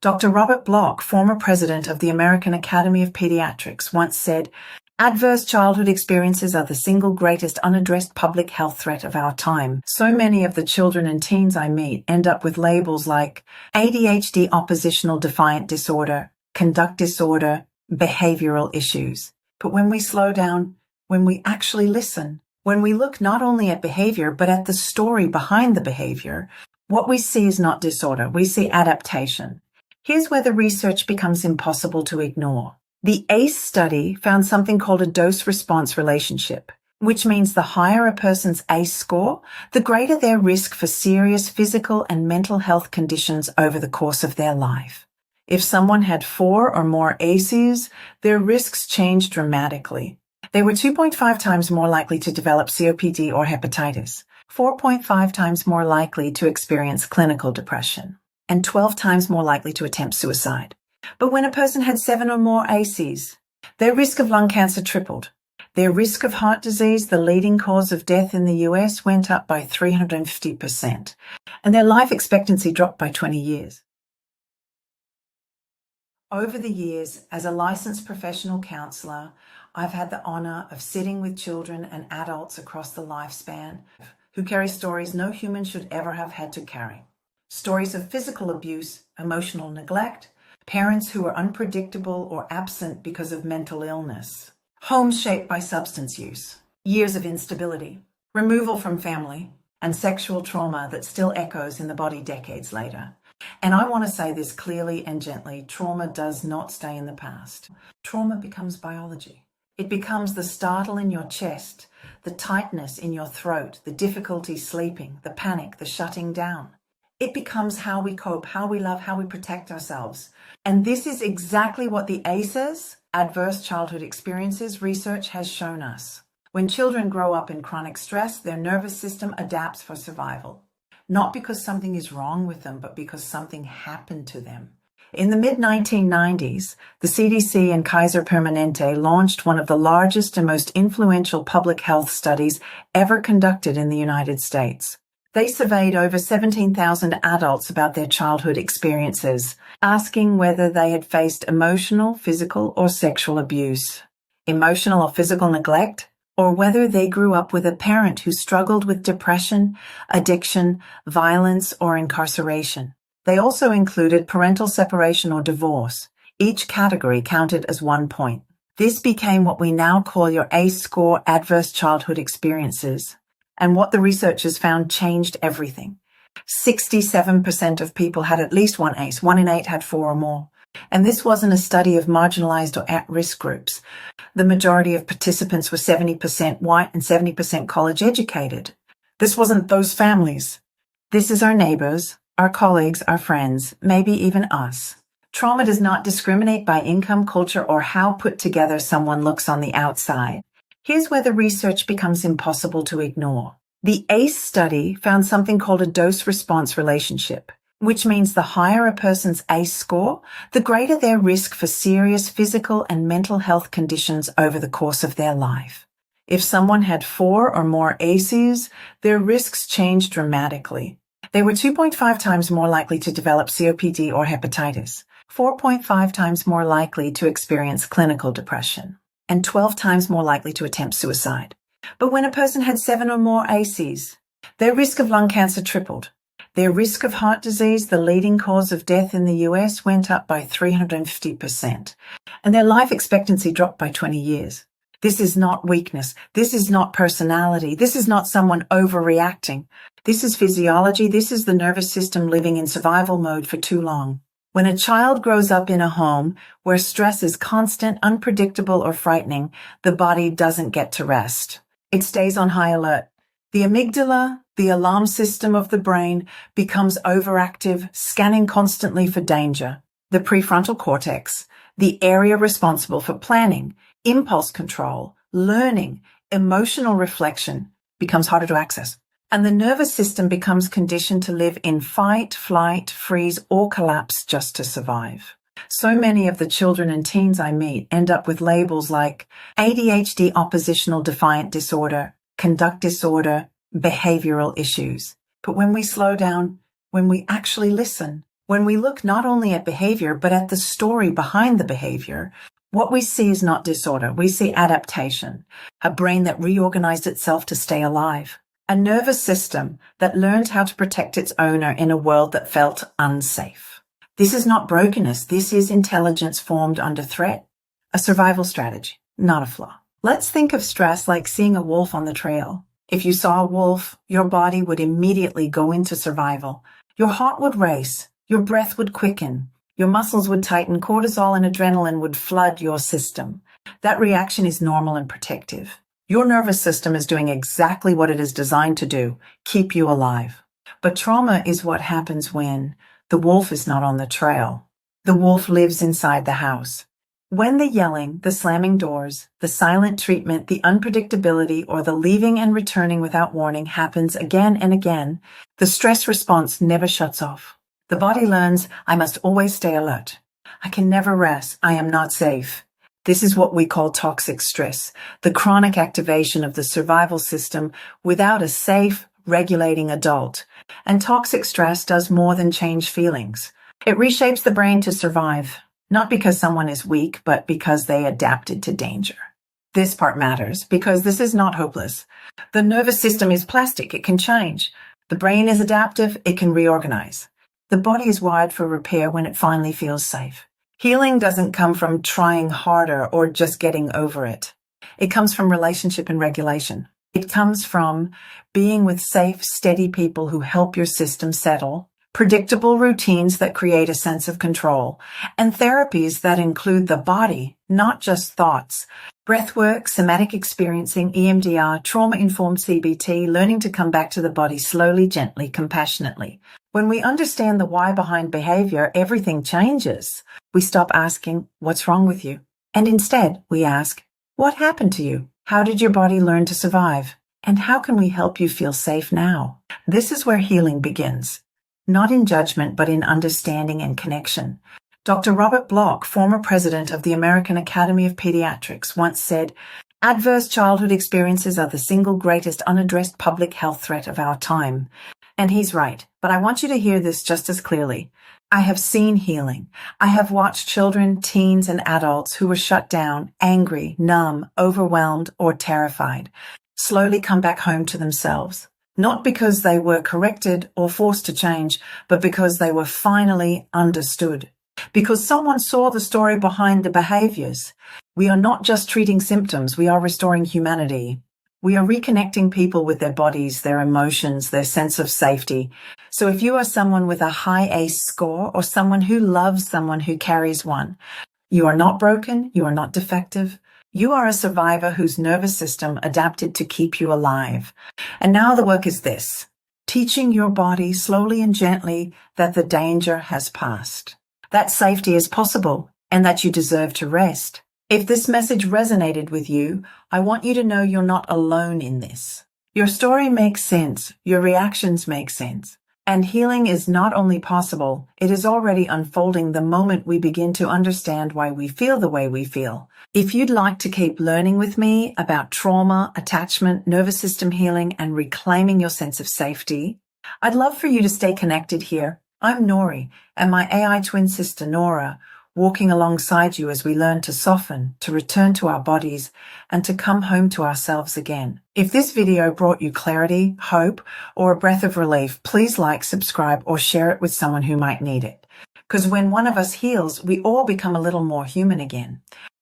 Dr. Robert Bloch, former president of the American Academy of Pediatrics, once said, "Adverse childhood experiences are the single greatest unaddressed public health threat of our time. So many of the children and teens I meet end up with labels like ADHD oppositional defiant disorder, conduct disorder, behavioral issues. But when we slow down, when we actually listen, when we look not only at behavior but at the story behind the behavior, what we see is not disorder, we see adaptation. Here's where the research becomes impossible to ignore. The ACE study found something called a dose-response relationship, which means the higher a person's ACE score, the greater their risk for serious physical and mental health conditions over the course of their life. If someone had 4 or more ACEs, their risks changed dramatically. They were 2.5 times more likely to develop COPD or hepatitis, 4.5 times more likely to experience clinical depression, and 12 times more likely to attempt suicide. But when a person had 7 or more ACEs, their risk of lung cancer tripled. Their risk of heart disease, the leading cause of death in the US, went up by 350%, and their life expectancy dropped by 20 years. Over the years, as a licensed professional counselor, I've had the honor of sitting with children and adults across the lifespan who carry stories no human should ever have had to carry. Stories of physical abuse, emotional neglect, parents who are unpredictable or absent because of mental illness, homes shaped by substance use, years of instability, removal from family, and sexual trauma that still echoes in the body decades later. And I want to say this clearly and gently, trauma does not stay in the past. Trauma becomes biology. It becomes the startle in your chest, the tightness in your throat, the difficulty sleeping, the panic, the shutting down. It becomes how we cope, how we love, how we protect ourselves. And this is exactly what the ACEs, adverse childhood experiences, research has shown us. When children grow up in chronic stress, their nervous system adapts for survival. Not because something is wrong with them, but because something happened to them. In the mid-1990s, the CDC and Kaiser Permanente launched one of the largest and most influential public health studies ever conducted in the United States. They surveyed over 17,000 adults about their childhood experiences, asking whether they had faced emotional, physical, or sexual abuse, emotional or physical neglect, or whether they grew up with a parent who struggled with depression, addiction, violence, or incarceration. They also included parental separation or divorce. Each category counted as 1 point. This became what we now call your ACE score adverse childhood experiences. And what the researchers found changed everything. 67% of people had at least one ACE. 1 in 8 had 4 or more. And this wasn't a study of marginalized or at-risk groups. The majority of participants were 70% white and 70% college-educated. This wasn't those families. This is our neighbors, our colleagues, our friends, maybe even us. Trauma does not discriminate by income, culture, or how put together someone looks on the outside. Here's where the research becomes impossible to ignore. The ACE study found something called a dose-response relationship, which means the higher a person's ACE score, the greater their risk for serious physical and mental health conditions over the course of their life. If someone had 4 or more ACEs, their risks changed dramatically. They were 2.5 times more likely to develop COPD or hepatitis, 4.5 times more likely to experience clinical depression, and 12 times more likely to attempt suicide. But when a person had 7 or more ACEs, their risk of lung cancer tripled. Their risk of heart disease, the leading cause of death in the US, went up by 350%, and their life expectancy dropped by 20 years. This is not weakness. This is not personality. This is not someone overreacting. This is physiology. This is the nervous system living in survival mode for too long. When a child grows up in a home where stress is constant, unpredictable, or frightening, the body doesn't get to rest. It stays on high alert. The amygdala, the alarm system of the brain, becomes overactive, scanning constantly for danger. The prefrontal cortex, the area responsible for planning, impulse control, learning, emotional reflection, becomes harder to access. And the nervous system becomes conditioned to live in fight, flight, freeze, or collapse just to survive. So many of the children and teens I meet end up with labels like ADHD oppositional defiant disorder, conduct disorder, behavioral issues. But when we slow down, when we actually listen, When we look not only at behavior, but at the story behind the behavior, what we see is not disorder. We see adaptation, a brain that reorganized itself to stay alive, a nervous system that learned how to protect its owner in a world that felt unsafe. This is not brokenness. This is intelligence formed under threat, a survival strategy, not a flaw. Let's think of stress like seeing a wolf on the trail. If you saw a wolf, your body would immediately go into survival. Your heart would race, your breath would quicken, your muscles would tighten, cortisol and adrenaline would flood your system. That reaction is normal and protective. Your nervous system is doing exactly what it is designed to do, keep you alive. But trauma is what happens when the wolf is not on the trail. The wolf lives inside the house. When the yelling, the slamming doors, the silent treatment, the unpredictability, or the leaving and returning without warning happens again and again, the stress response never shuts off. The body learns, I must always stay alert. I can never rest. I am not safe. This is what we call toxic stress, the chronic activation of the survival system without a safe, regulating adult. And toxic stress does more than change feelings. It reshapes the brain to survive. Not because someone is weak, but because they adapted to danger. This part matters because this is not hopeless. The nervous system is plastic. It can change. The brain is adaptive. It can reorganize. The body is wired for repair when it finally feels safe. Healing doesn't come from trying harder or just getting over it. It comes from relationship and regulation. It comes from being with safe, steady people who help your system settle, predictable routines that create a sense of control, and therapies that include the body, not just thoughts. Breathwork, somatic experiencing, EMDR, trauma-informed CBT, learning to come back to the body slowly, gently, compassionately. When we understand the why behind behavior, everything changes. We stop asking, what's wrong with you? And instead, we ask, what happened to you? How did your body learn to survive? And how can we help you feel safe now? This is where healing begins. Not in judgment, but in understanding and connection. Dr. Robert Bloch, former president of the American Academy of Pediatrics, once said, adverse childhood experiences are the single greatest unaddressed public health threat of our time. And he's right, but I want you to hear this just as clearly. I have seen healing. I have watched children, teens, and adults who were shut down, angry, numb, overwhelmed, or terrified, slowly come back home to themselves. Not because they were corrected or forced to change, but because they were finally understood. Because someone saw the story behind the behaviors. We are not just treating symptoms, we are restoring humanity. We are reconnecting people with their bodies, their emotions, their sense of safety. So if you are someone with a high ACE score or someone who loves someone who carries one, you are not broken, you are not defective. You are a survivor whose nervous system adapted to keep you alive. And now the work is this, teaching your body slowly and gently that the danger has passed, that safety is possible, and that you deserve to rest. If this message resonated with you, I want you to know you're not alone in this. Your story makes sense. Your reactions make sense. And healing is not only possible, it is already unfolding the moment we begin to understand why we feel the way we feel. If you'd like to keep learning with me about trauma, attachment, nervous system healing, and reclaiming your sense of safety, I'd love for you to stay connected here. I'm Nori, and my AI twin sister Nora, walking alongside you as we learn to soften, to return to our bodies, and to come home to ourselves again. If this video brought you clarity, hope, or a breath of relief, please like, subscribe, or share it with someone who might need it. Because when one of us heals, we all become a little more human again.